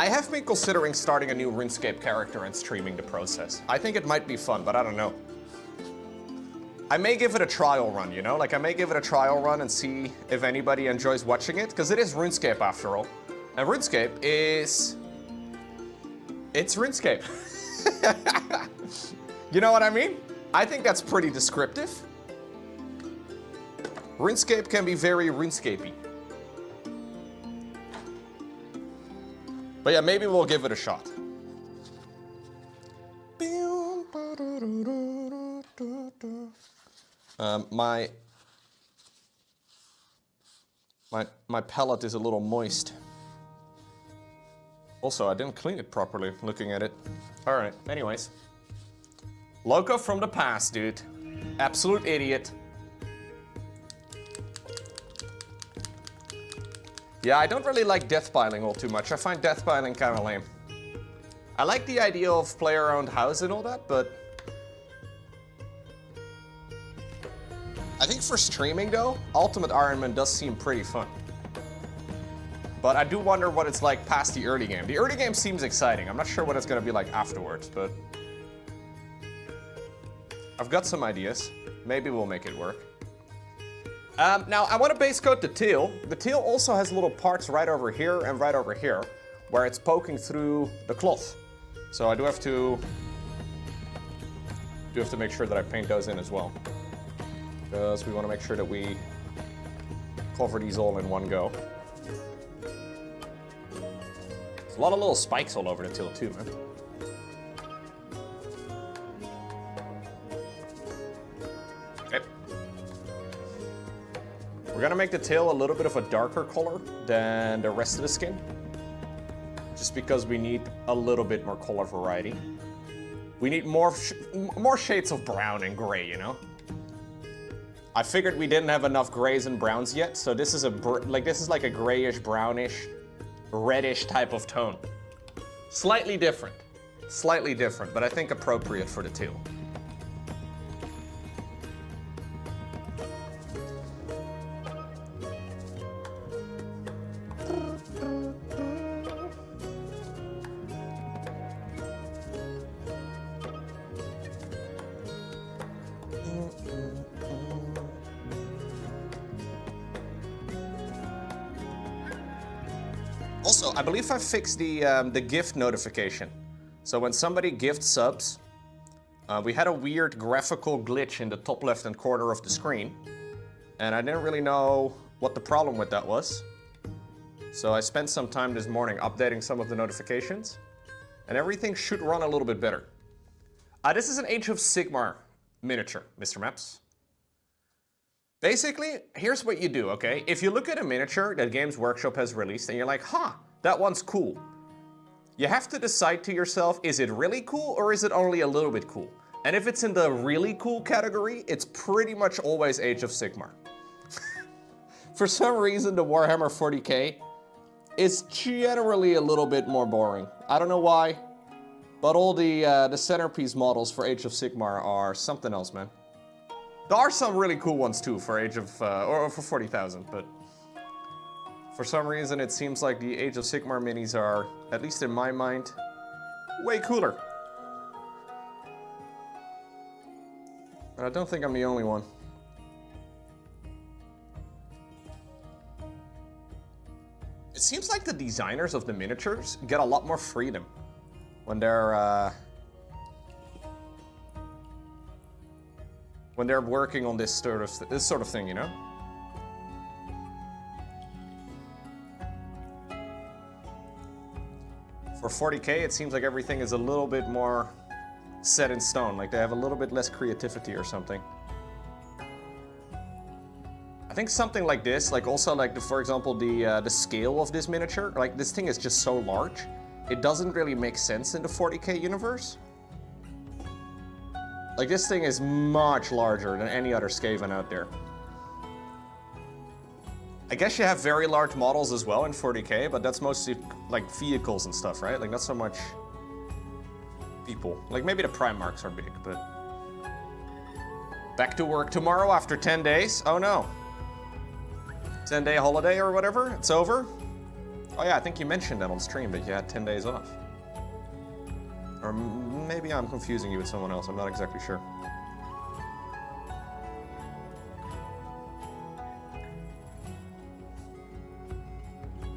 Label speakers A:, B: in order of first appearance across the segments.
A: I have been considering starting a new RuneScape character and streaming the process. I think it might be fun, but I don't know. I may give it a trial run, you know? Like, I may give it a trial run and see if anybody enjoys watching it, because it is RuneScape after all. And RuneScape is... It's RuneScape. You know what I mean? I think that's pretty descriptive. RuneScape can be very RuneScapey. But yeah, maybe we'll give it a shot. My palette is a little moist. Also, I didn't clean it properly, looking at it. Alright, anyways. Lowko from the past, dude. Absolute idiot. Yeah, I don't really like deathpiling all too much. I find deathpiling kind of lame. I like the idea of player-owned house and all that, but... I think for streaming, though, Ultimate Ironman does seem pretty fun. But I do wonder what it's like past the early game. The early game seems exciting. I'm not sure what it's going to be like afterwards, but... I've got some ideas. Maybe we'll make it work. Now, I want to base coat the tail. The tail also has little parts right over here and right over here, where it's poking through the cloth. So I do have to make sure that I paint those in as well. Because we want to make sure that we cover these all in one go. There's a lot of little spikes all over the tail too, man. We're gonna make the tail a little bit of a darker color than the rest of the skin. Just because we need a little bit more color variety. We need more shades of brown and gray, you know? I figured we didn't have enough grays and browns yet, so this is like a grayish, brownish, reddish type of tone. Slightly different, but I think appropriate for the tail. Also, I believe I fixed the gift notification. So when somebody gifts subs, we had a weird graphical glitch in the top left-hand corner of the screen. And I didn't really know what the problem with that was. So I spent some time this morning updating some of the notifications. And everything should run a little bit better. This is an Age of Sigmar miniature, Mr. Maps. Basically, here's what you do, okay? If you look at a miniature that Games Workshop has released and you're like, huh, that one's cool. You have to decide to yourself, is it really cool or is it only a little bit cool? And if it's in the really cool category, it's pretty much always Age of Sigmar. For some reason, the Warhammer 40k is generally a little bit more boring. I don't know why, but all the centerpiece models for Age of Sigmar are something else, man. There are some really cool ones too for Age of, or for 40,000, but for some reason it seems like the Age of Sigmar minis are, at least in my mind, way cooler. And I don't think I'm the only one. It seems like the designers of the miniatures get a lot more freedom when they're working on this sort of thing, you know? For 40k, it seems like everything is a little bit more set in stone, like they have a little bit less creativity or something. I think something like this, like also like for example the scale of this miniature, like this thing is just so large, it doesn't really make sense in the 40k universe. Like, this thing is much larger than any other Skaven out there. I guess you have very large models as well in 40k, but that's mostly, like, vehicles and stuff, right? Like, not so much people. Like, maybe the Primarchs are big, but... Back to work tomorrow after 10 days? Oh, no. 10-day holiday or whatever? It's over? Oh yeah, I think you mentioned that on stream, that you had 10 days off. Or maybe I'm confusing you with someone else, I'm not exactly sure.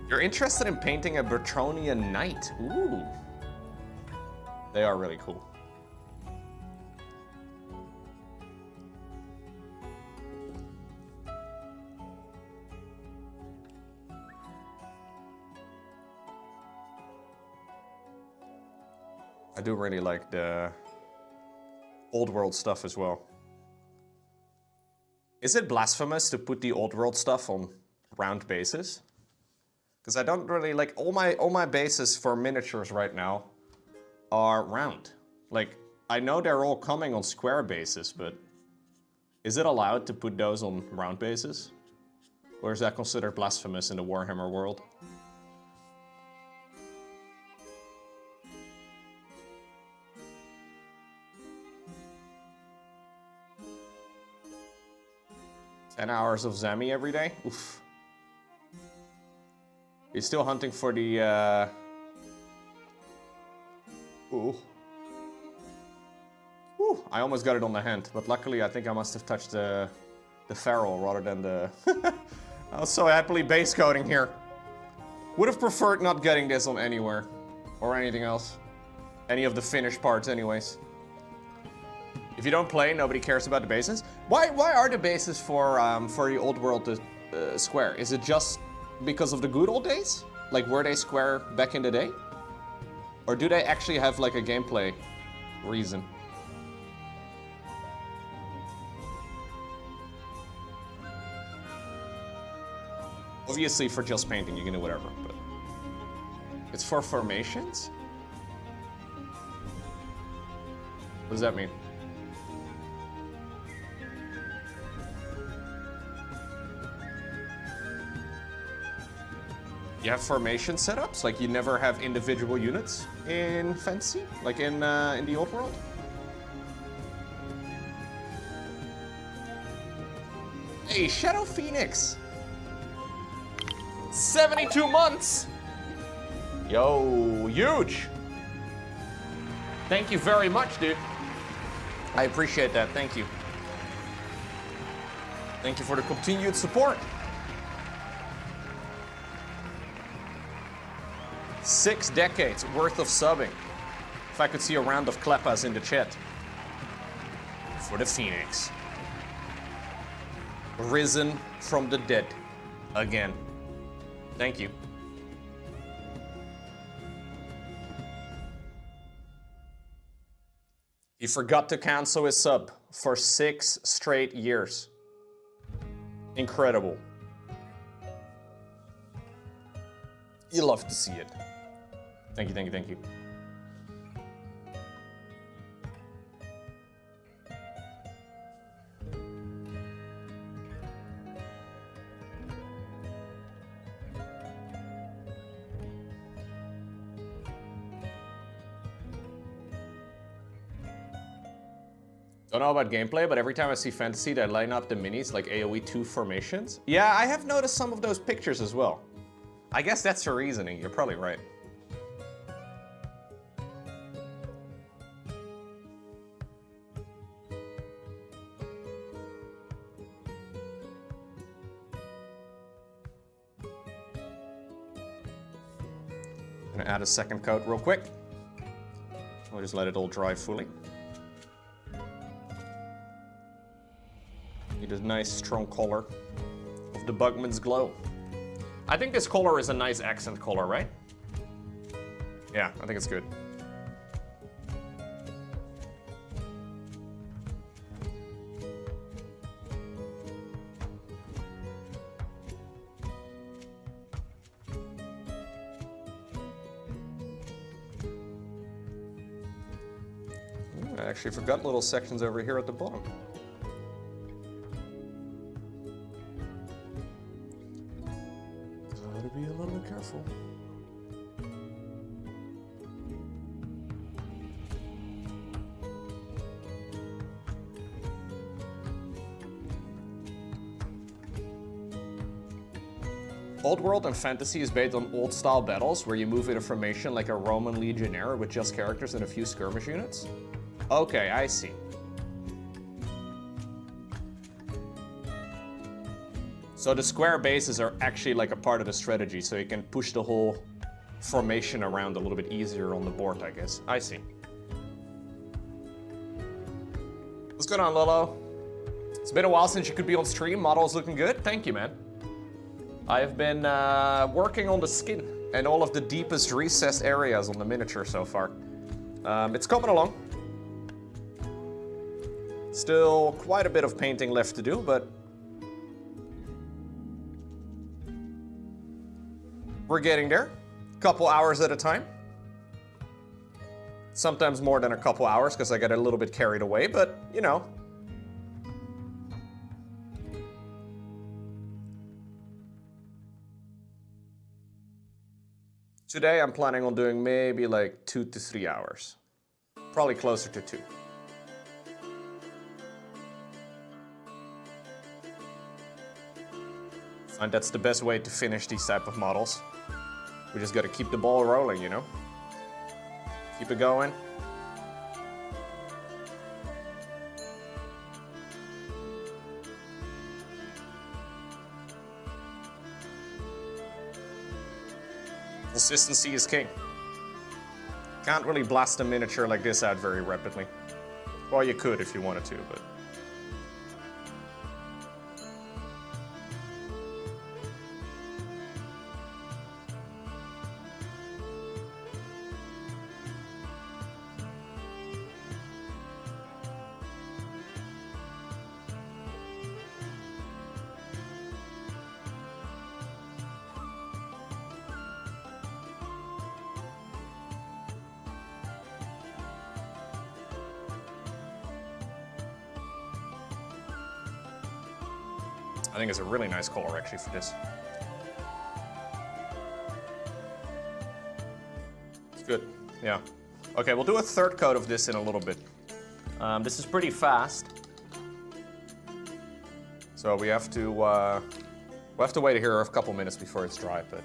A: You're interested in painting a Bertronian knight? Ooh. They are really cool. I do really like the old world stuff as well. Is it blasphemous to put the old world stuff on round bases? Because I don't really like all my bases for miniatures right now are round. Like, I know they're all coming on square bases, but is it allowed to put those on round bases? Or is that considered blasphemous in the Warhammer world? "10 hours of Zami every day? Oof. You're still hunting for the, Ooh. Ooh, I almost got it on the hand, but luckily I think I must have touched the ferrule rather than the... I was so happily base coating here. Would have preferred not getting this on anywhere. Or anything else. Any of the finished parts anyways. If you don't play, nobody cares about the bases. Why are the bases for the old world square? Is it just because of the good old days? Like, were they square back in the day? Or do they actually have like a gameplay reason? Obviously for just painting you can do whatever, but it's for formations? What does that mean? You have formation setups? Like you never have individual units in Fantasy? Like in the old world? Hey, Shadow Phoenix! 72 months! Yo, huge! Thank you very much, dude. I appreciate that, thank you. Thank you for the continued support. 6 decades worth of subbing. If I could see a round of clappas in the chat. For the Phoenix. Risen from the dead. Again. Thank you. He forgot to cancel his sub for 6 straight years. Incredible. You love to see it. Thank you, thank you, thank you. Don't know about gameplay, but every time I see Fantasy, they line up the minis like AoE 2 formations. Yeah, I have noticed some of those pictures as well. I guess that's the reasoning, you're probably right. Gonna add a second coat real quick. We'll just let it all dry fully. Need a nice strong color of the Bugman's Glow. I think this color is a nice accent color, right? Yeah, I think it's good. Ooh, I actually forgot little sections over here at the bottom. Be a little bit careful. Old World and Fantasy is based on old-style battles where you move in a formation like a Roman legionnaire with just characters and a few skirmish units? Okay, I see. So the square bases are actually like a part of the strategy, so you can push the whole formation around a little bit easier on the board, I guess. I see. What's going on, Lolo? It's been a while since you could be on stream. Model's looking good. Thank you, man. I have been working on the skin and all of the deepest recessed areas on the miniature so far. It's coming along. Still quite a bit of painting left to do, but we're getting there. A couple hours at a time. Sometimes more than a couple hours because I get a little bit carried away, but you know. Today I'm planning on doing maybe like 2 to 3 hours. Probably closer to 2. And that's the best way to finish these type of models. We just gotta keep the ball rolling, you know? Keep it going. Consistency is king. Can't really blast a miniature like this out very rapidly. Well, you could if you wanted to, but... I think it's a really nice color actually for this. It's good, yeah. Okay, we'll do a third coat of this in a little bit. This is pretty fast. So we have to wait here a couple minutes before it's dry, but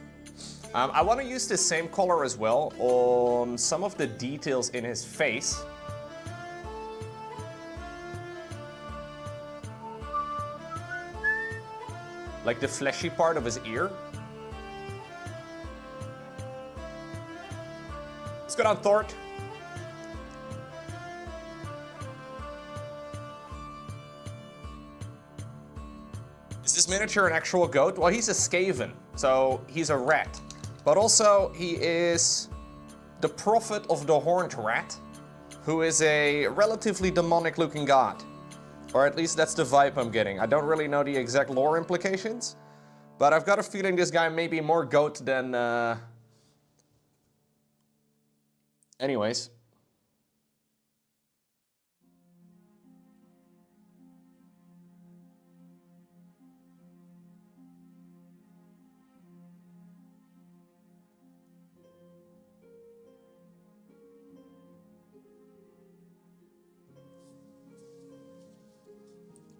A: I want to use this same color as well on some of the details in his face. Like the fleshy part of his ear. Let's go down, Thort. Is this miniature an actual goat? Well, he's a Skaven, so he's a rat. But also, he is the prophet of the horned rat, who is a relatively demonic-looking god. Or at least that's the vibe I'm getting. I don't really know the exact lore implications, but I've got a feeling this guy may be more goat than... Anyways.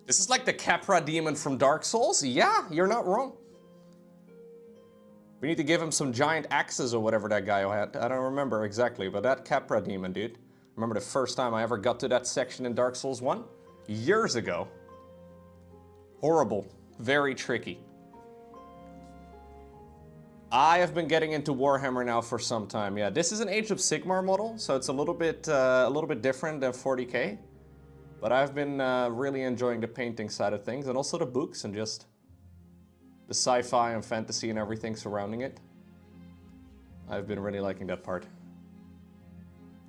A: This is like the Capra demon from Dark Souls? Yeah, you're not wrong. We need to give him some giant axes or whatever that guy had. I don't remember exactly, but that Capra demon, dude. Remember the first time I ever got to that section in Dark Souls 1? Years ago. Horrible. Very tricky. I have been getting into Warhammer now for some time. Yeah, this is an Age of Sigmar model, so it's a little bit different than 40k. But I've been really enjoying the painting side of things, and also the books, and just the sci-fi and fantasy and everything surrounding it. I've been really liking that part.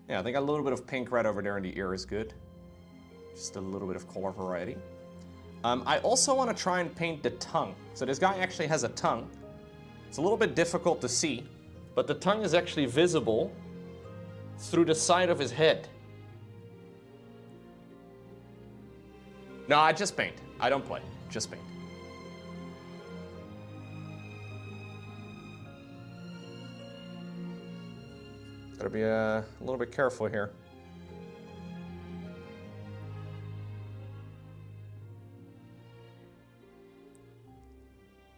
A: Yeah, I think a little bit of pink right over there in the ear is good. Just a little bit of color variety. I also want to try and paint the tongue. So this guy actually has a tongue. It's a little bit difficult to see, but the tongue is actually visible through the side of his head. No, I just paint. I don't play. Just paint. Gotta be a little bit careful here.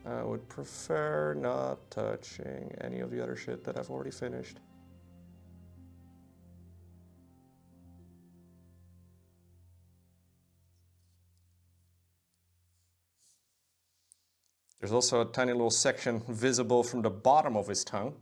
A: I would would prefer not touching any of the other shit that I've already finished. There's also a tiny little section visible from the bottom of his tongue.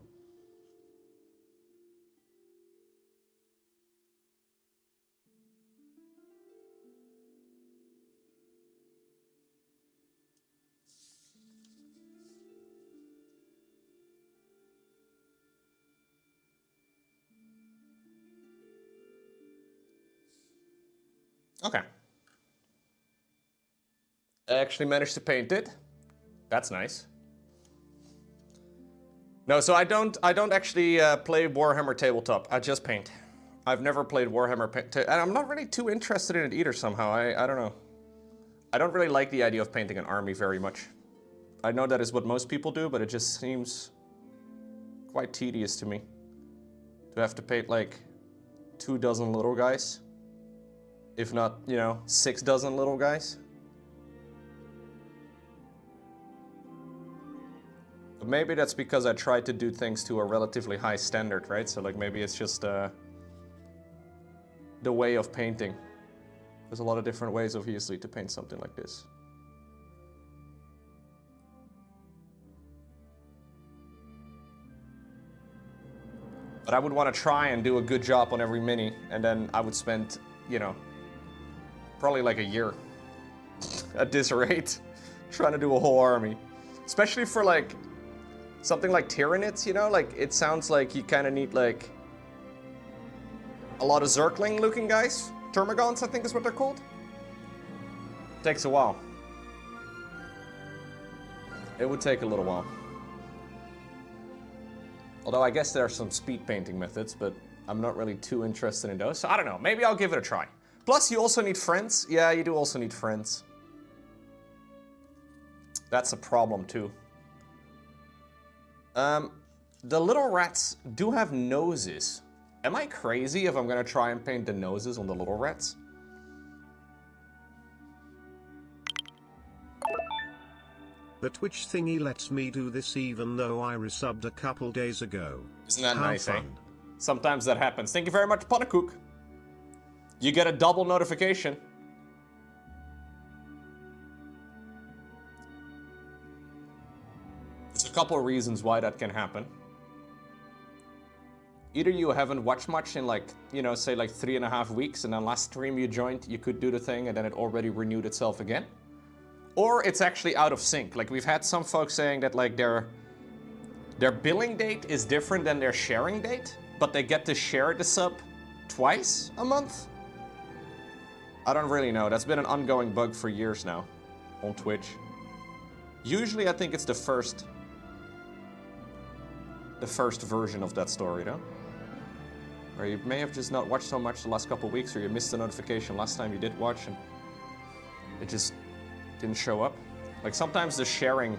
A: Okay. I actually managed to paint it. That's nice. No, so I don't actually play Warhammer tabletop. I just paint. I've never played Warhammer, and I'm not really too interested in it either somehow. I don't know. I don't really like the idea of painting an army very much. I know that is what most people do, but it just seems quite tedious to me. To have to paint like 24 little guys. If not, you know, 6 little guys. But maybe that's because I tried to do things to a relatively high standard, right? So like maybe it's just the way of painting. There's a lot of different ways, obviously, to paint something like this. But I would want to try and do a good job on every mini, and then I would spend, you know, probably like a year at this rate trying to do a whole army. Especially for like something like Tyranids, you know, like it sounds like you kind of need like a lot of Zergling looking guys. Termagants, I think is what they're called. Takes a while. It would take a little while. Although I guess there are some speed painting methods, but I'm not really too interested in those. So I don't know, maybe I'll give it a try. Plus you also need friends. Yeah, you do also need friends. That's a problem too. The little rats do have noses. Am I crazy if I'm gonna try and paint the noses on the little rats?
B: The Twitch thingy lets me do this even though I resubbed a couple days ago.
A: Isn't that
B: How
A: nice, eh?
B: fun.
A: Sometimes that happens. Thank you very much, Panakook. You get a double notification. There's a couple of reasons why that can happen. Either you haven't watched much in like, you know, say like 3.5 weeks, and then last stream you joined, you could do the thing and then it already renewed itself again. Or it's actually out of sync. Like we've had some folks saying that like their billing date is different than their sharing date, but they get to share the sub twice a month. I don't really know. That's been an ongoing bug for years now on Twitch. Usually I think it's the first version of that story, though. Or you may have just not watched so much the last couple of weeks, or you missed the notification last time you did watch and it just didn't show up. Like sometimes the sharing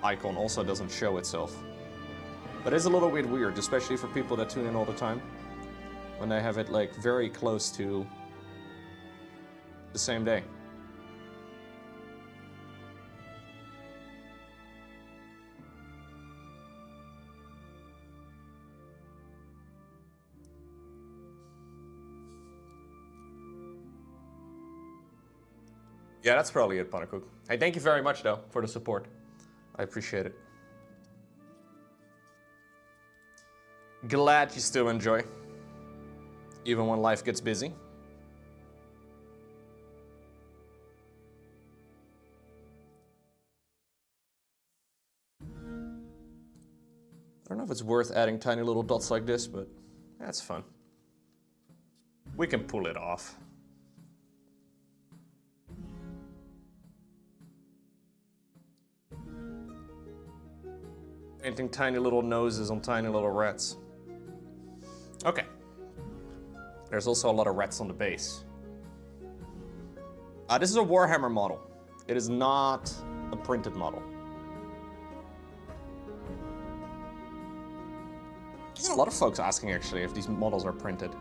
A: icon also doesn't show itself. But it's a little bit weird, especially for people that tune in all the time. When they have it like very close to the same day. Yeah, that's probably it, Panakook. Hey, thank you very much, though, for the support. I appreciate it. Glad you still enjoy, even when life gets busy. I don't know if it's worth adding tiny little dots like this, but that's fun. We can pull it off. Painting tiny little noses on tiny little rats. Okay. There's also a lot of rats on the base. This is a Warhammer model. It is not a printed model. I get a lot of folks asking actually if these models are printed.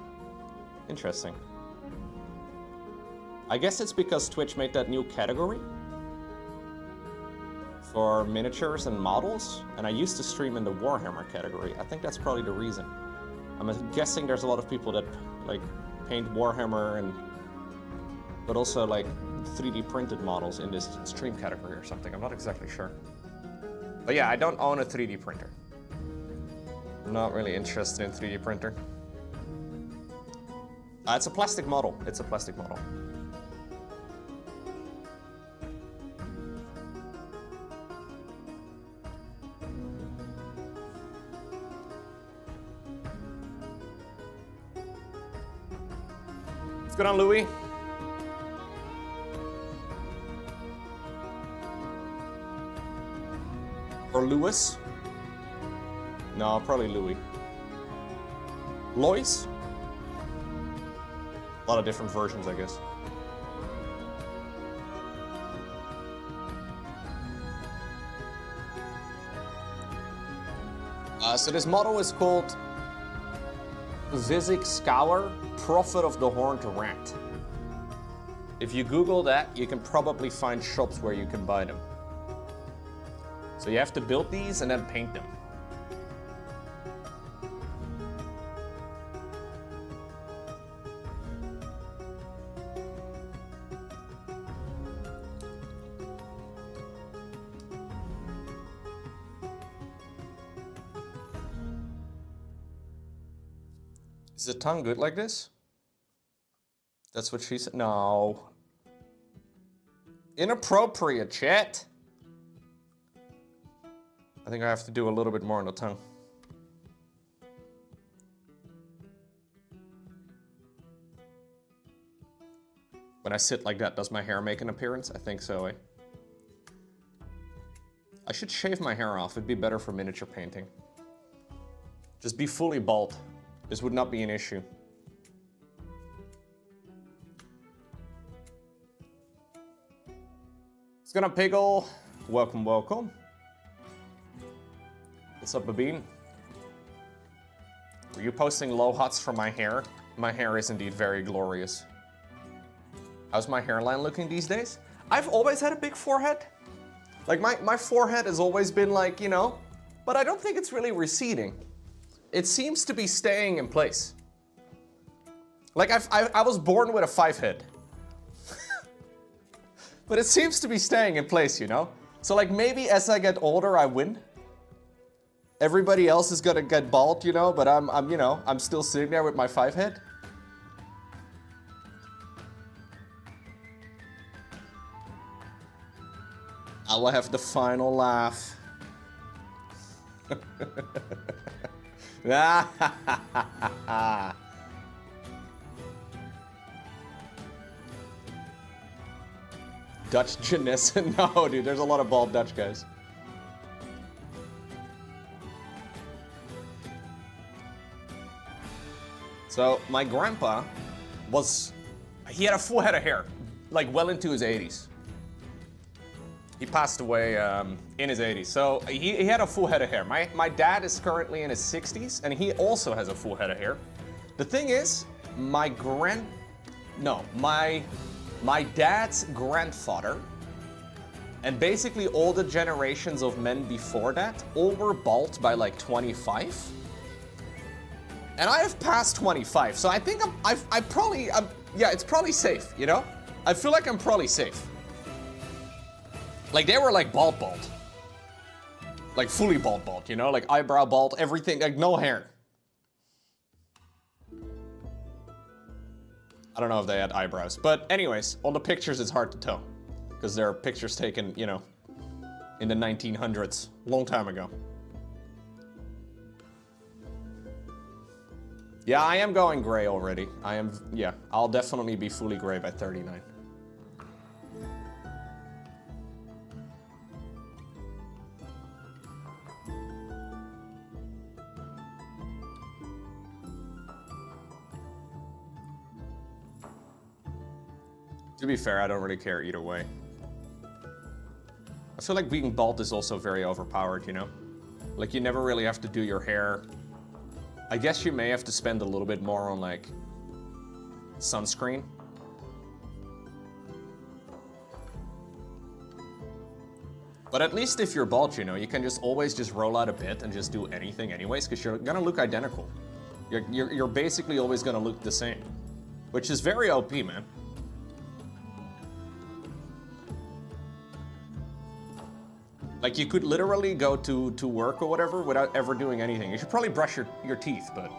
A: Interesting. I guess it's because Twitch made that new category. for miniatures and models, and I used to stream in the Warhammer category. I think that's probably the reason. I'm guessing there's a lot of people that like paint Warhammer and but also like 3D printed models in this stream category or something. I'm not exactly sure. But yeah, I don't own a 3D printer. I'm not really interested in 3D printer. It's a plastic model. It's a plastic model. What's going on, Louis? Or Lewis? No, probably Louis. Lois? A lot of different versions, I guess. So this model is called Vizzik Skour, Prophet of the Horned Rat. If you Google that, you can probably find shops where you can buy them. So you have to build these and then paint them. Is the tongue good like this? That's what she said. No. Inappropriate, chat. I think I have to do a little bit more on the tongue. When I sit like that, does my hair make an appearance? I think so, eh? I should shave my hair off. It'd be better for miniature painting. Just be fully bald. This would not be an issue. What's going on, Piggle? Welcome, welcome. What's up, Babine? Were you posting low hots for my hair? My hair is indeed very glorious. How's my hairline looking these days? I've always had a big forehead. Like, my forehead has always been like, you know, but I don't think it's really receding. It seems to be staying in place. Like, I was born with a 5 head. But it seems to be staying in place, you know? So, like, maybe as I get older, I win. Everybody else is gonna get bald, you know, but I'm still sitting there with my 5 head. I will have the final laugh. Dutch Janessa? No, dude, there's a lot of bald Dutch guys. So, my grandpa he had a full head of hair, like well into his 80s. He passed away in his 80s, so he had a full head of hair. My dad is currently in his 60s, and he also has a full head of hair. The thing is, my dad's grandfather, and basically all the generations of men before that, all were bald by like 25. And I have passed 25, so I think yeah, it's probably safe, you know? I feel like I'm probably safe. Like, they were like bald. Like, fully bald, you know? Like, eyebrow bald, everything, like, no hair. I don't know if they had eyebrows. But anyways, on the pictures, it's hard to tell. Because there are pictures taken, you know, in the 1900s, long time ago. Yeah, I am going gray already. Yeah, I'll definitely be fully gray by 39. To be fair, I don't really care either way. I feel like being bald is also very overpowered, you know? Like, you never really have to do your hair. I guess you may have to spend a little bit more on, like, sunscreen. But at least if you're bald, you know, you can just always just roll out a bit and just do anything anyways, because you're gonna look identical. You're basically always gonna look the same, which is very OP, man. Like, you could literally go to work or whatever without ever doing anything. You should probably brush your teeth, but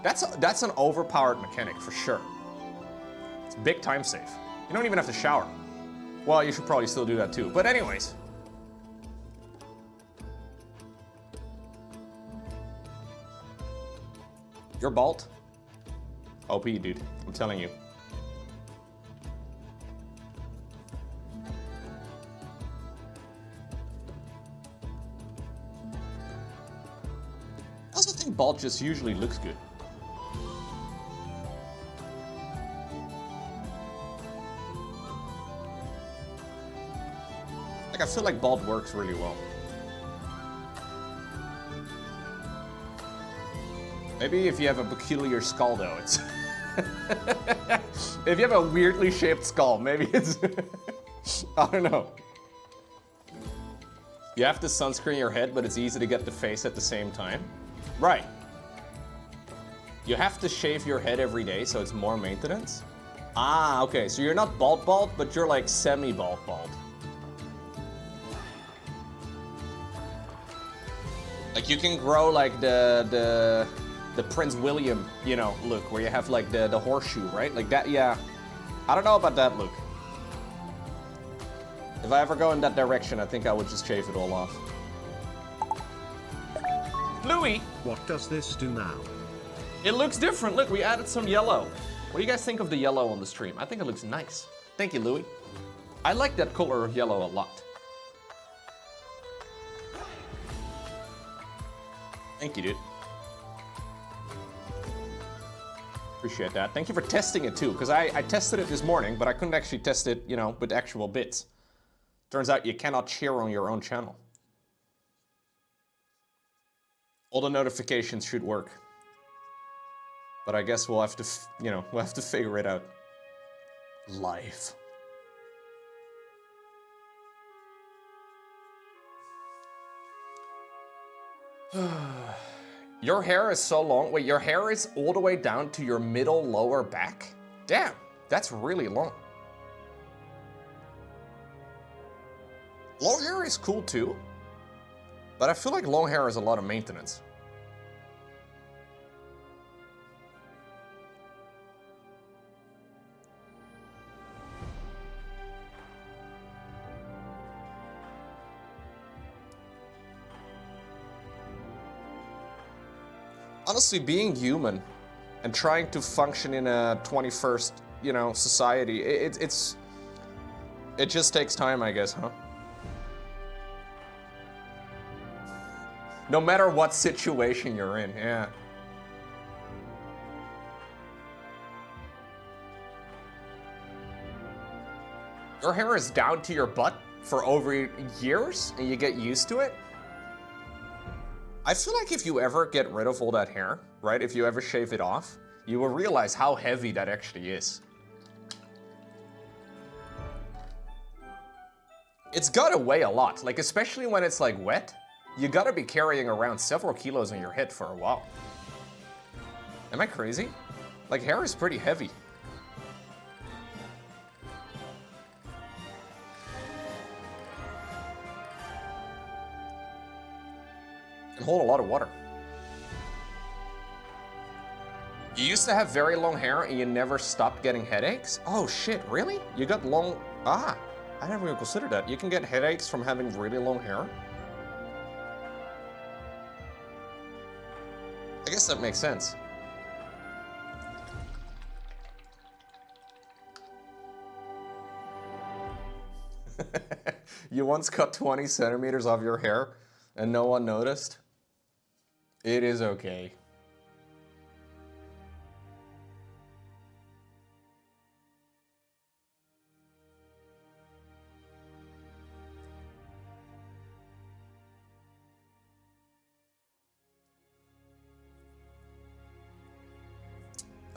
A: that's an overpowered mechanic for sure. It's big time save. You don't even have to shower. Well, you should probably still do that too, but anyways. You're bald? OP, dude. I'm telling you. I also think bald just usually looks good. Like, I feel like bald works really well. Maybe if you have a peculiar skull, though, it's... If you have a weirdly shaped skull, maybe it's... I don't know. You have to sunscreen your head, but it's easy to get the face at the same time. Right. You have to shave your head every day, so it's more maintenance. Ah, okay, so you're not bald, but you're like semi-bald. Like, you can grow like the Prince William, you know, look, where you have like the horseshoe, right? Like that, yeah. I don't know about that look. If I ever go in that direction, I think I would just shave it all off. Louis!
B: What does this do now?
A: It looks different. Look, we added some yellow. What do you guys think of the yellow on the stream? I think it looks nice. Thank you, Louis. I like that color of yellow a lot. Thank you, dude. Appreciate that. Thank you for testing it too, because I tested it this morning, but I couldn't actually test it, you know, with actual bits. Turns out you cannot share on your own channel. All the notifications should work. But I guess we'll have to, you know, we'll have to figure it out. Live. Your hair is so long. Wait, your hair is all the way down to your middle lower back? Damn, that's really long. Long hair is cool too, but I feel like long hair is a lot of maintenance. Honestly, being human and trying to function in a 21st, you know, society, it just takes time, I guess, huh? No matter what situation you're in, yeah. Your hair is down to your butt for over years and you get used to it? I feel like if you ever get rid of all that hair, right, if you ever shave it off, you will realize how heavy that actually is. It's gotta weigh a lot, like especially when it's like wet, you gotta be carrying around several kilos on your head for a while. Am I crazy? Like, hair is pretty heavy. Can hold a lot of water. You used to have very long hair and you never stopped getting headaches? Oh shit, really? You got long... Ah, I never even considered that. You can get headaches from having really long hair? I guess that makes sense. You once cut 20 centimeters off your hair and no one noticed? It is okay.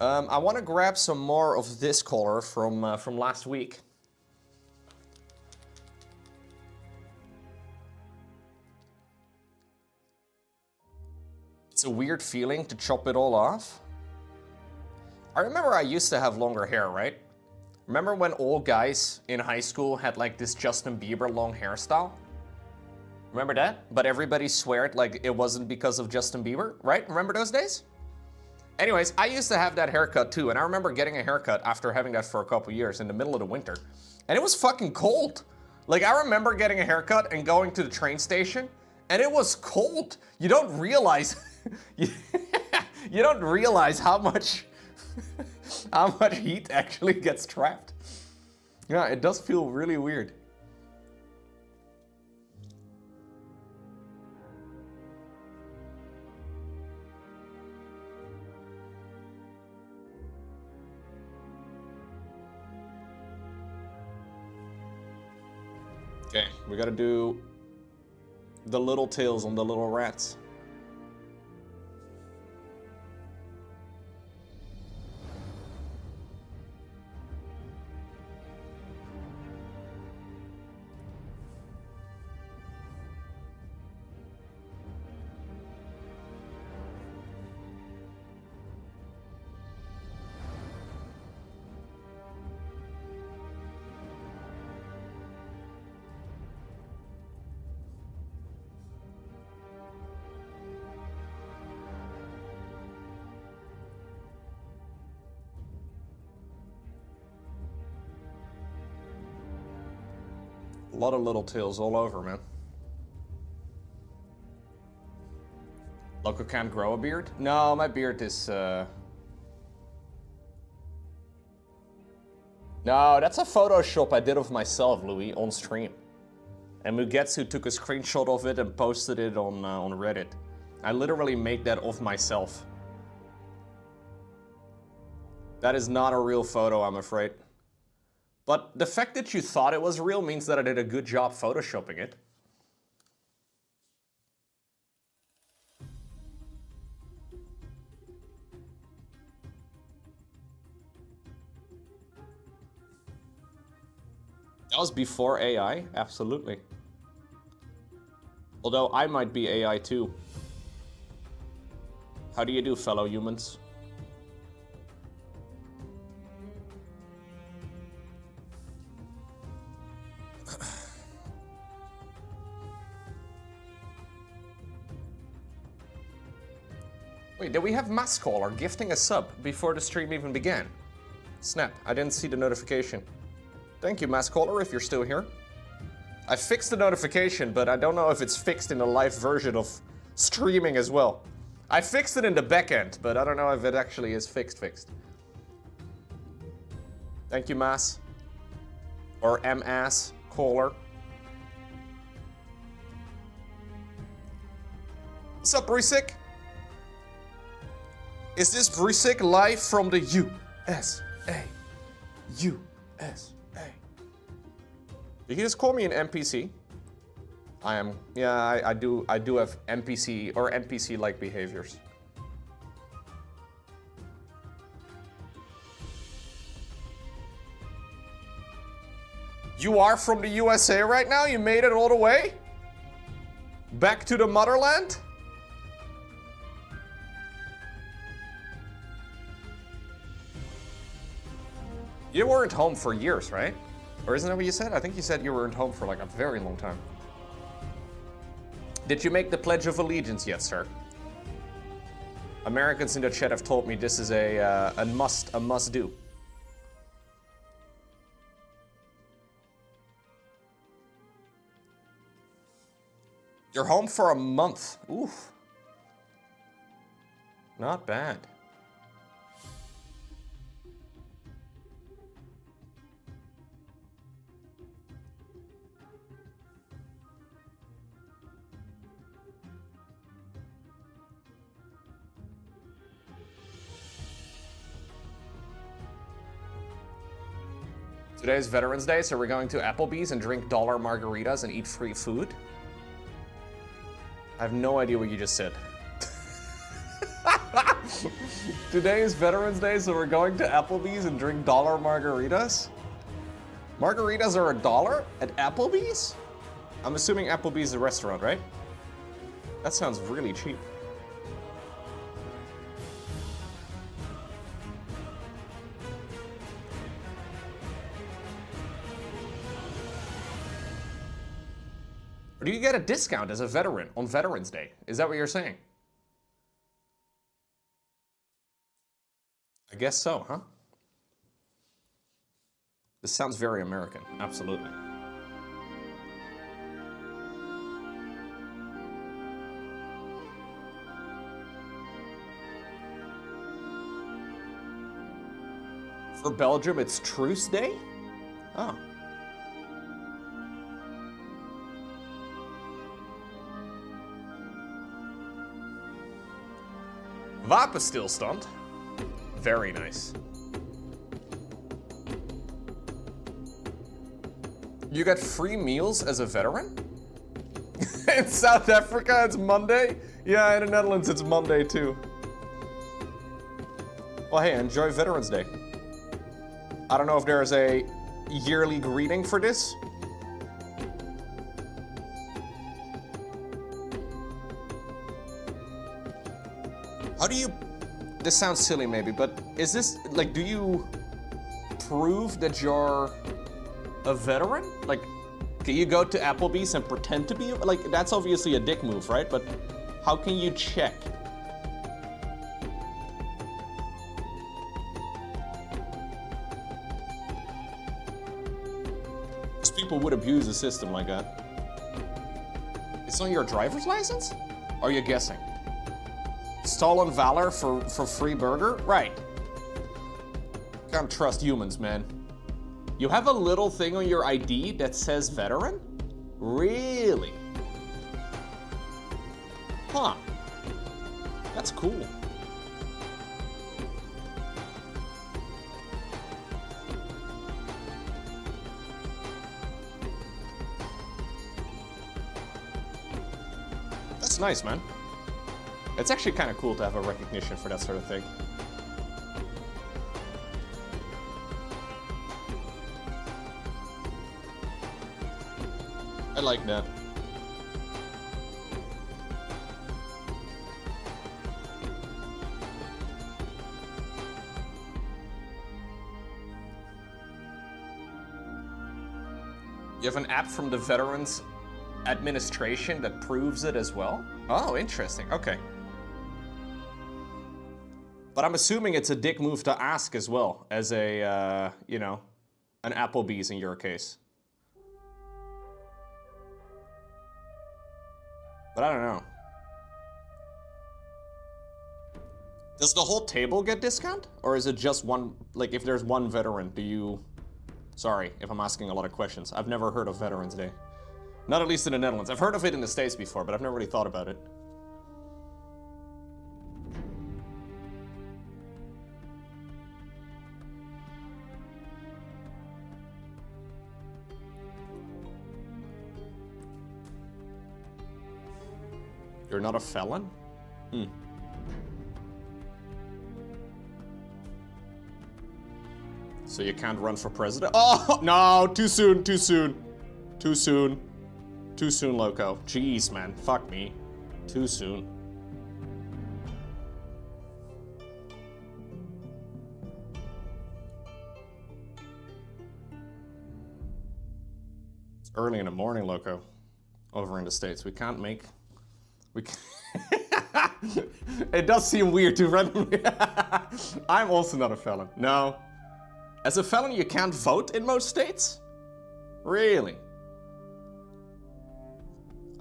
A: I want to grab some more of this color from last week. It's a weird feeling to chop it all off. I remember I used to have longer hair, right? Remember when all guys in high school had like this Justin Bieber long hairstyle? Remember that? But everybody sweared like it wasn't because of Justin Bieber, right? Remember those days? Anyways, I used to have that haircut too, and I remember getting a haircut after having that for a couple years in the middle of the winter. And it was fucking cold. Like, I remember getting a haircut and going to the train station, and it was cold. You don't realize, you don't realize how much, how much heat actually gets trapped. Yeah, it does feel really weird. Okay, we gotta do the little tails on the little rats. A lot of little tails all over, man. Lowko can't grow a beard? No, my beard is, No, that's a Photoshop I did of myself, Louis, on stream. And Mugetsu took a screenshot of it and posted it on Reddit. I literally made that of myself. That is not a real photo, I'm afraid. But the fact that you thought it was real means that I did a good job photoshopping it. That was before AI, absolutely. Although I might be AI too. How do you do, fellow humans? Wait, did we have Masscaller gifting a sub before the stream even began? Snap, I didn't see the notification. Thank you, Masscaller, if you're still here. I fixed the notification, but I don't know if it's fixed in the live version of streaming as well. I fixed it in the backend, but I don't know if it actually is fixed. Thank you, Mass. Or M-Ass Caller. What's up, Vizzik? Is this Vizzik live from the USA? USA. Did he just call me an NPC? I am. Yeah, I do have NPC or NPC-like behaviors. You are from the USA right now? You made it all the way? Back to the motherland? You weren't home for years, right? Or isn't that what you said? I think you said you weren't home for like a very long time. Did you make the Pledge of Allegiance yet, sir? Americans in the chat have told me this is a must do. You're home for a month. Oof. Not bad. Today is Veterans Day, so we're going to Applebee's and drink dollar margaritas and eat free food. I have no idea what you just said. Today is Veterans Day, so we're going to Applebee's and drink dollar margaritas? Margaritas are $1 at Applebee's? I'm assuming Applebee's is a restaurant, right? That sounds really cheap. Or do you get a discount as a veteran on Veterans Day? Is that what you're saying? I guess so, huh? This sounds very American, absolutely. For Belgium, it's Truce Day? Oh. Wapenstilstand. Very nice. You get free meals as a veteran? In South Africa, it's Monday? Yeah, in the Netherlands, it's Monday too. Well, hey, enjoy Veterans Day. I don't know if there's a yearly greeting for this. How do you... This sounds silly maybe, but is this, like, do you prove that you're a veteran? Like, can you go to Applebee's and pretend to be, like, that's obviously a dick move, right? But how can you check? Because people would abuse a system like that. It's on your driver's license? Or are you guessing? Stolen valor for free burger? Right. Can't trust humans, man. You have a little thing on your ID that says veteran? Really? Huh. That's cool. That's nice, man. It's actually kind of cool to have a recognition for that sort of thing. I like that. You have an app from the Veterans Administration that proves it as well? Oh, interesting. Okay. But I'm assuming it's a dick move to ask as well, as a, you know, an Applebee's in your case. But I don't know. Does the whole table get discount? Or is it just one, like if there's one veteran, do you... Sorry if I'm asking a lot of questions. I've never heard of Veterans Day. Not at least in the Netherlands. I've heard of it in the States before, but I've never really thought about it. You're not a felon? Hmm. So you can't run for president? Oh, no, too soon, too soon. Too soon. Too soon, Lowko. Jeez, man, fuck me. Too soon. It's early in the morning, Lowko. Over in the States. We can't make... It does seem weird to randomly... I'm also not a felon. No. As a felon, you can't vote in most states? Really?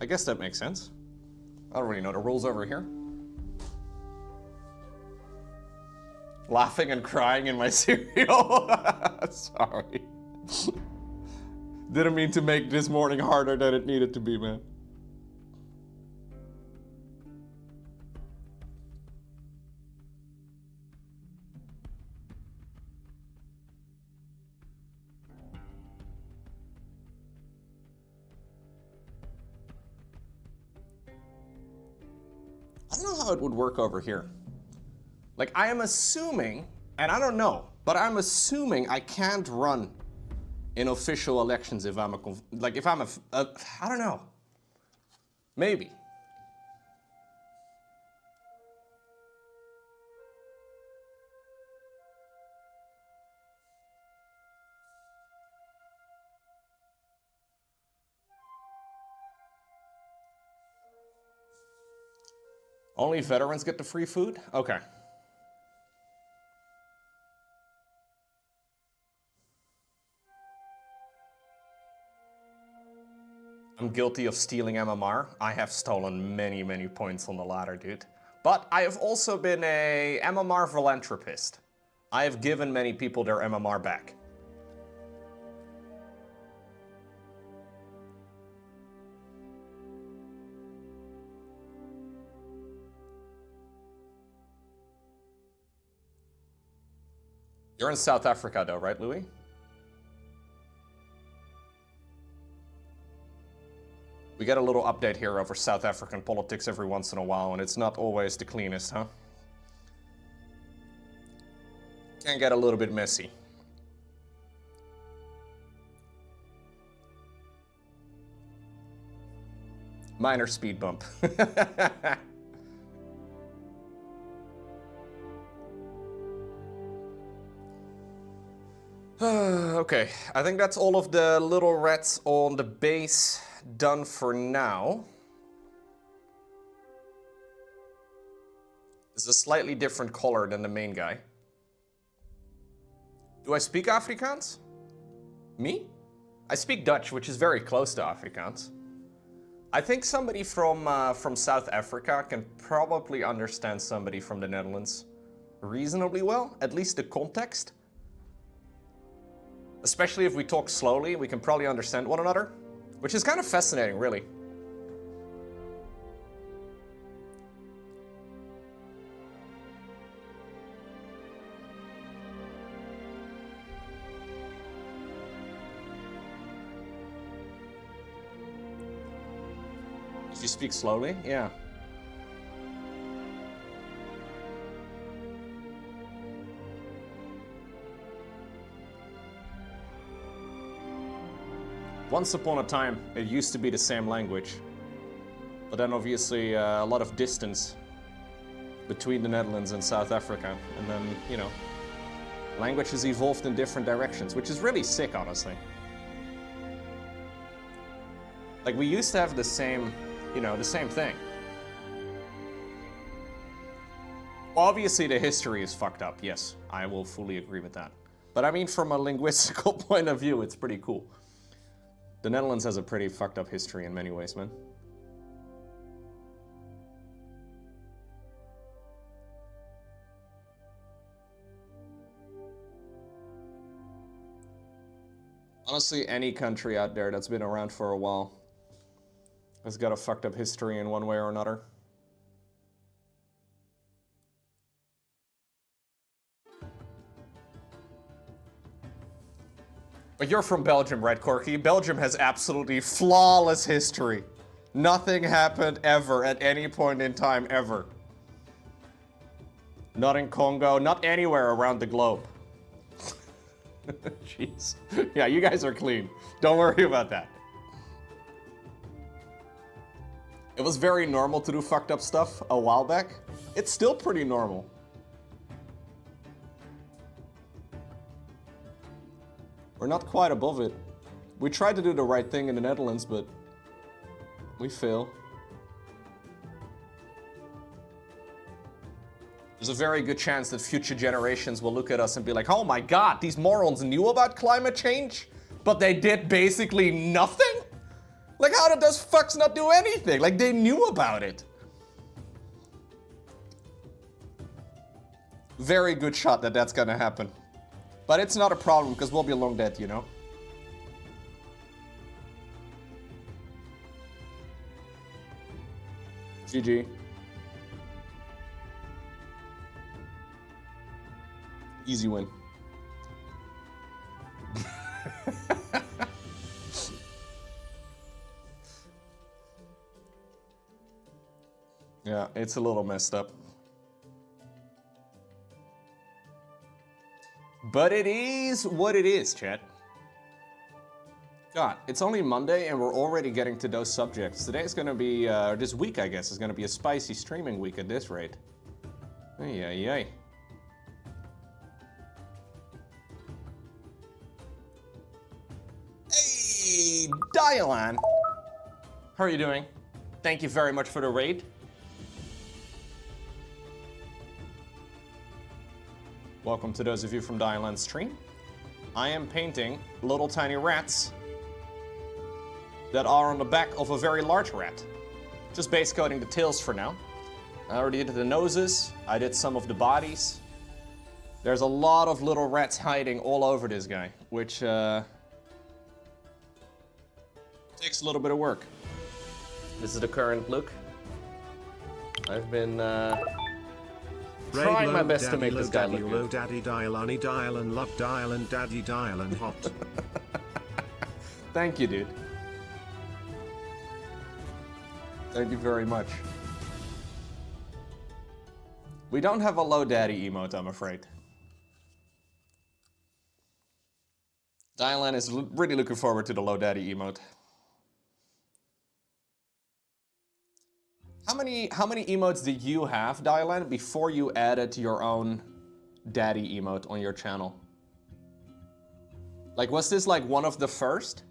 A: I guess that makes sense. I don't really know the rules over here. Laughing and crying in my cereal. Sorry. Didn't mean to make this morning harder than it needed to be, man. I don't know how it would work over here. Like, I am assuming, and I don't know, but I'm assuming I can't run in official elections if I'm I don't know. Maybe. Only veterans get the free food? Okay. I'm guilty of stealing MMR. I have stolen many, many points on the ladder, dude. But I have also been a MMR philanthropist. I have given many people their MMR back. You're in South Africa though, right, Louis? We get a little update here over South African politics every once in a while, and it's not always the cleanest, huh? Can get a little bit messy. Minor speed bump. Okay, I think that's all of the little rats on the base done for now. It's a slightly different color than the main guy. Do I speak Afrikaans? Me? I speak Dutch, which is very close to Afrikaans. I think somebody from South Africa can probably understand somebody from the Netherlands reasonably well, at least the context. Especially if we talk slowly, we can probably understand one another, which is kind of fascinating, really. If you speak slowly, yeah. Once upon a time, it used to be the same language. But then obviously a lot of distance between the Netherlands and South Africa. And then, you know, language has evolved in different directions, which is really sick, honestly. Like, we used to have the same, you know, the same thing. Obviously, the history is fucked up, yes. I will fully agree with that. But I mean, from a linguistical point of view, it's pretty cool. The Netherlands has a pretty fucked up history in many ways, man. Honestly, any country out there that's been around for a while has got a fucked up history in one way or another. But you're from Belgium, right, Corky? Belgium has absolutely flawless history. Nothing happened ever at any point in time, ever. Not in Congo, not anywhere around the globe. Jeez. Yeah, you guys are clean. Don't worry about that. It was very normal to do fucked up stuff a while back. It's still pretty normal. We're not quite above it. We tried to do the right thing in the Netherlands, but we fail. There's a very good chance that future generations will look at us and be like, oh my god, these morons knew about climate change, but they did basically nothing? Like, how did those fucks not do anything? Like, they knew about it. Very good shot that that's gonna happen. But it's not a problem, because we'll be long dead, you know? GG. Easy win. Yeah, it's a little messed up. But it is what it is, chat. God, it's only Monday and we're already getting to those subjects. Today's gonna be, this week I guess, is gonna be a spicy streaming week at this rate. Ay, ay, ay. Hey, Dialan! How are you doing? Thank you very much for the raid. Welcome to those of you from Dialand stream. I am painting little tiny rats that are on the back of a very large rat. Just base coating the tails for now. I already did the noses, I did some of the bodies. There's a lot of little rats hiding all over this guy, which takes a little bit of work. This is the current look. I've been trying my best to make this guy look good.
B: Low daddy dial and love dial and daddy dial and hot.
A: Thank you, dude. Thank you very much. We don't have a low daddy emote, I'm afraid. Dialan is really looking forward to the low daddy emote. How many emotes did you have, Dialan, before you added your own daddy emote on your channel? Like, was this like one of the first?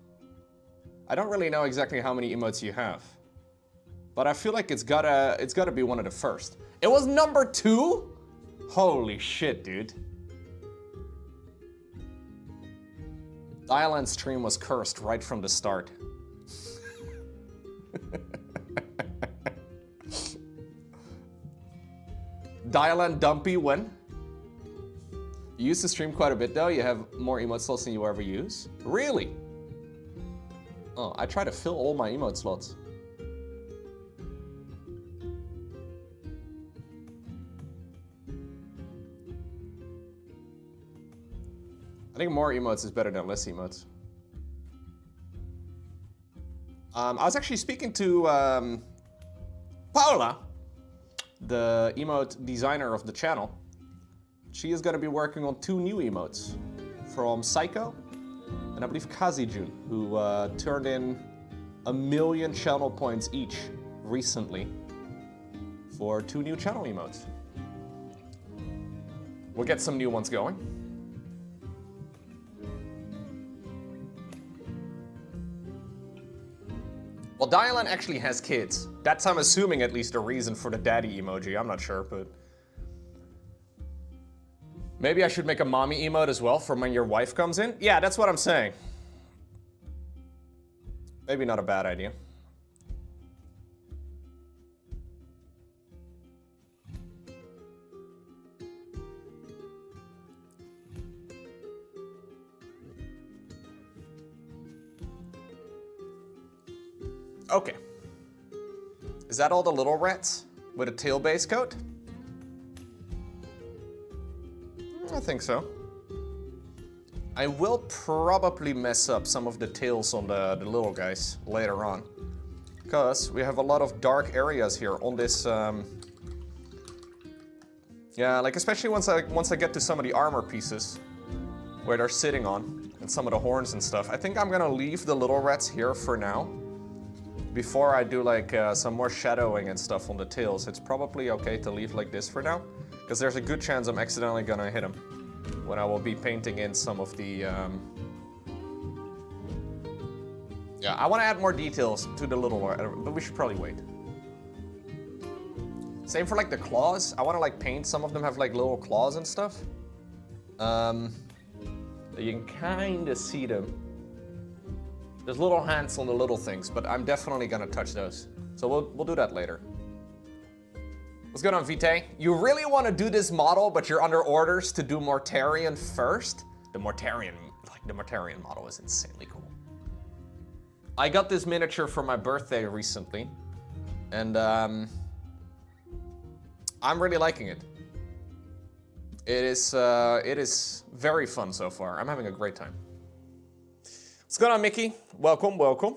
A: I don't really know exactly how many emotes you have, but I feel like it's gotta be one of the first. It was number 2? Holy shit, dude. Dialand's stream was cursed right from the start. Dialand dumpy when? You used to stream quite a bit though. You have more emote slots than you ever use. Really? Oh, I try to fill all my emote slots. I think more emotes is better than less emotes. I was actually speaking to Paula, the emote designer of the channel. She is going to be working on 2 new emotes from Psycho and I believe Kazijun, who turned in 1 million channel points each recently for 2 new channel emotes. We'll get some new ones going. Well, Dialan actually has kids. That's, I'm assuming, at least a reason for the daddy emoji. I'm not sure, but... Maybe I should make a mommy emote as well for when your wife comes in? Yeah, that's what I'm saying. Maybe not a bad idea. Okay. Is that all the little rats with a tail base coat? I think so. I will probably mess up some of the tails on the little guys later on, because we have a lot of dark areas here on this. Yeah, like especially once I get to some of the armor pieces where they're sitting on and some of the horns and stuff. I think I'm gonna leave the little rats here for now. Before I do like some more shadowing and stuff on the tails, it's probably okay to leave like this for now, because there's a good chance I'm accidentally gonna hit them when I will be painting in some of the... Yeah, I want to add more details to the little one, but we should probably wait. Same for like the claws. I want to like paint some of them have like little claws and stuff. You can kind of see them. There's little hands on the little things, but I'm definitely gonna touch those. So we'll do that later. What's going on, Vite? You really want to do this model, but you're under orders to do Mortarion first? The Mortarion model is insanely cool. I got this miniature for my birthday recently, and I'm really liking it. It is very fun so far. I'm having a great time. What's going on, Mickey? Welcome, welcome.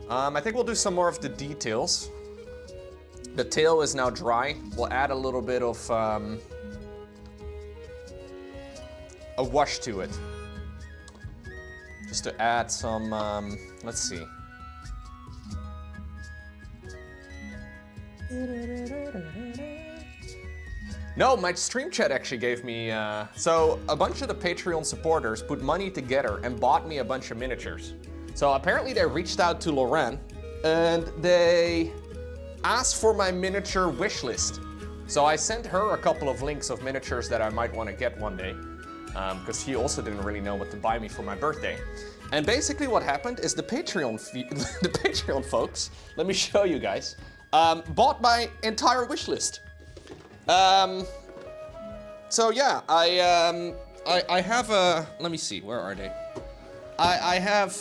A: I think we'll do some more of the details. The tail is now dry. We'll add a little bit of a wash to it. Just to add some, let's see. No, my stream chat actually gave me, so a bunch of the Patreon supporters put money together and bought me a bunch of miniatures. So apparently they reached out to Loren and they asked for my miniature wish list. So I sent her a couple of links of miniatures that I might want to get one day, because she also didn't really know what to buy me for my birthday. And basically what happened is the Patreon folks, let me show you guys, bought my entire wish list. So yeah, I have a, let me see, where are they? I have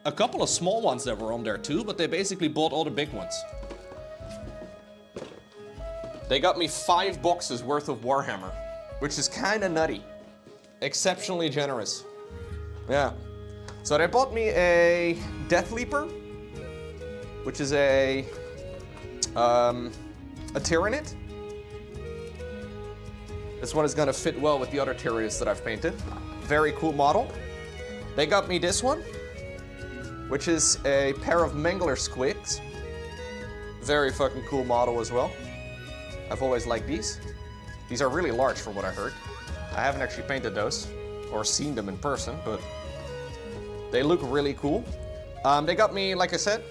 A: a couple of small ones that were on there too, but they basically bought all the big ones. They got me 5 boxes worth of Warhammer, which is kind of nutty. Exceptionally generous. Yeah. So they bought me a Death Leaper, which is a Tyrannid. This one is gonna fit well with the other Tyranids that I've painted. Very cool model. They got me this one, which is a pair of Mangler Squigs. Very fucking cool model as well. I've always liked these. These are really large for what I heard. I haven't actually painted those or seen them in person, but they look really cool. They got me, like I said,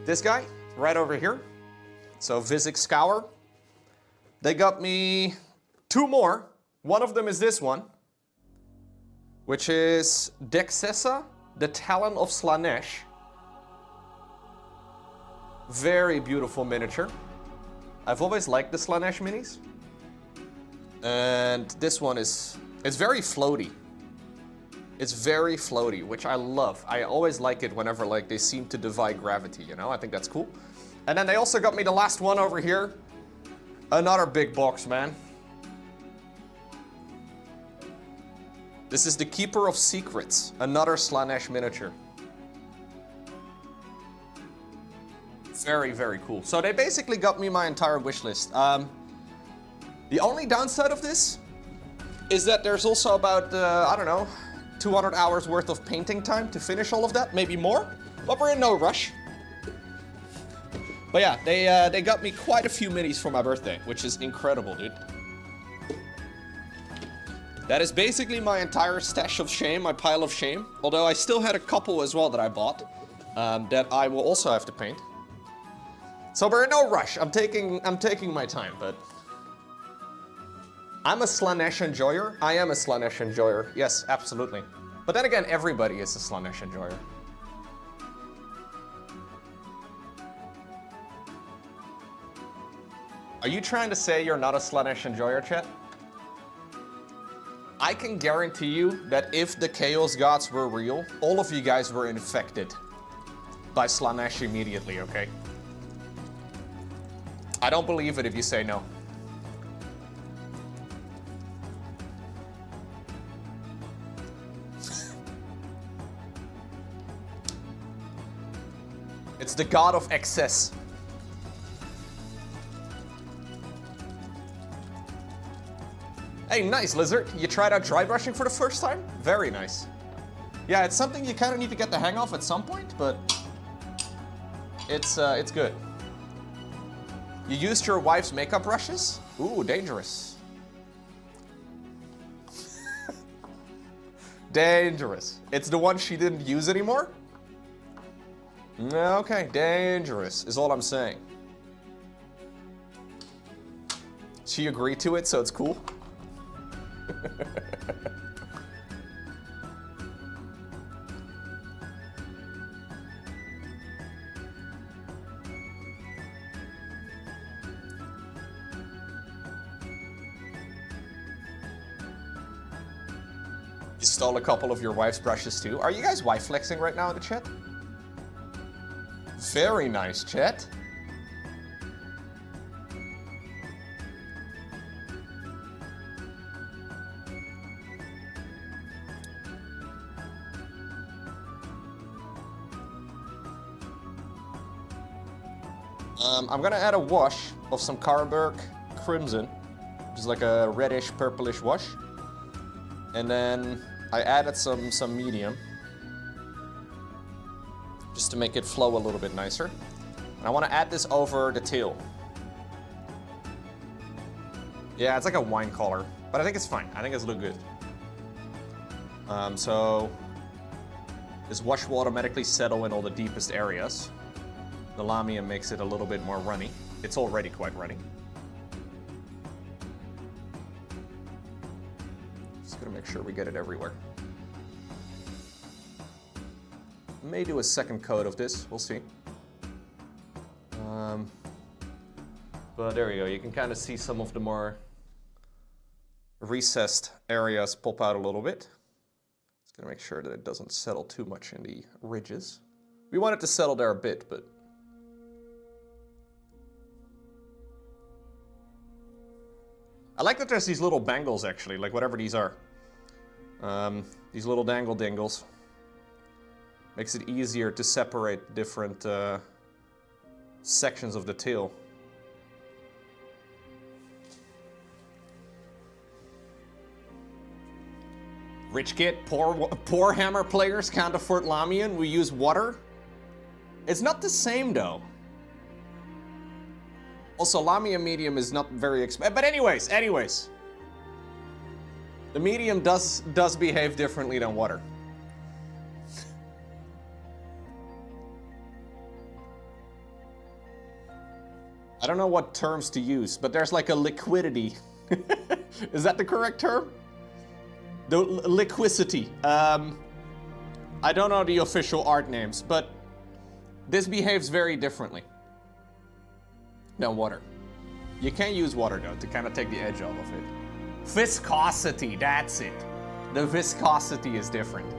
A: this guy right over here. So Vizzik Skour. They got me 2 more. One of them is this one, which is Dexessa, the Talon of Slaanesh. Very beautiful miniature. I've always liked the Slaanesh minis. And this one is, it's very floaty. It's very floaty, which I love. I always like it whenever like they seem to defy gravity, you know? I think that's cool. And then they also got me the last one over here. Another big box, man. This is the Keeper of Secrets, another Slaanesh miniature. Very, very cool. So they basically got me my entire wish list. The only downside of this is that there's also about, I don't know, 200 hours worth of painting time to finish all of that, maybe more, but we're in no rush. But yeah, they got me quite a few minis for my birthday, which is incredible, dude. That is basically my entire stash of shame, my pile of shame. Although I still had a couple as well that I bought, that I will also have to paint. So we're in no rush. I'm taking my time, but I'm a Slaanesh enjoyer. I am a Slaanesh enjoyer. Yes, absolutely. But then again, everybody is a Slaanesh enjoyer. Are you trying to say you're not a Slaanesh enjoyer, chat? I can guarantee you that if the Chaos Gods were real, all of you guys were infected by Slaanesh immediately, okay? I don't believe it if you say no. It's the god of excess. Hey, nice, Lizard. You tried out dry brushing for the first time? Very nice. Yeah, it's something you kind of need to get the hang of at some point, but it's good. You used your wife's makeup brushes? Ooh, dangerous. Dangerous. It's the one she didn't use anymore? Okay, dangerous is all I'm saying. She agreed to it, so it's cool. You stole a couple of your wife's brushes too. Are you guys wife flexing right now in the chat? Very nice, chat. I'm gonna add a wash of some Carberg Crimson, which is like a reddish purplish wash. And then I added some medium, just to make it flow a little bit nicer. And I want to add this over the tail. Yeah, it's like a wine color, but I think it's fine. I think it's look good. So this wash will automatically settle in all the deepest areas. The Lamia makes it a little bit more runny. It's already quite runny. Just gonna make sure we get it everywhere. May do a second coat of this, we'll see. But there you go, you can kind of see some of the more recessed areas pop out a little bit. Just gonna make sure that it doesn't settle too much in the ridges. We want it to settle there a bit, but... I like that there's these little bangles actually, like whatever these are. These little dangle dingles. Makes it easier to separate different sections of the tail. Rich kid, poor hammer players can't afford Lamian, we use water. It's not the same though. Also, Lamia medium is not very expensive, but anyways. The medium does behave differently than water. I don't know what terms to use, but there's like a liquidity. Is that the correct term? The liquidity. I don't know the official art names, but this behaves very differently than water. You can't use water though to kind of take the edge off of it. Viscosity, that's it. The viscosity is different.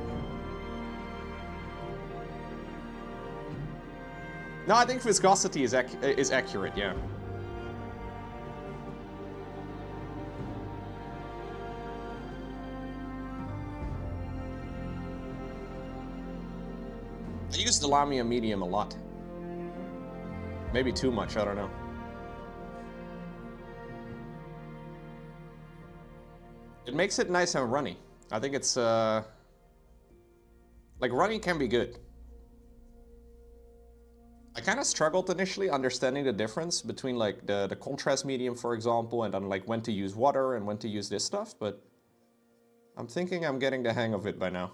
A: No, I think viscosity is accurate, yeah. I use the Lamia medium a lot. Maybe too much, I don't know. It makes it nice and runny. I think it's, like runny can be good. I kind of struggled initially understanding the difference between like the contrast medium, for example, and then like when to use water and when to use this stuff, but I'm thinking I'm getting the hang of it by now.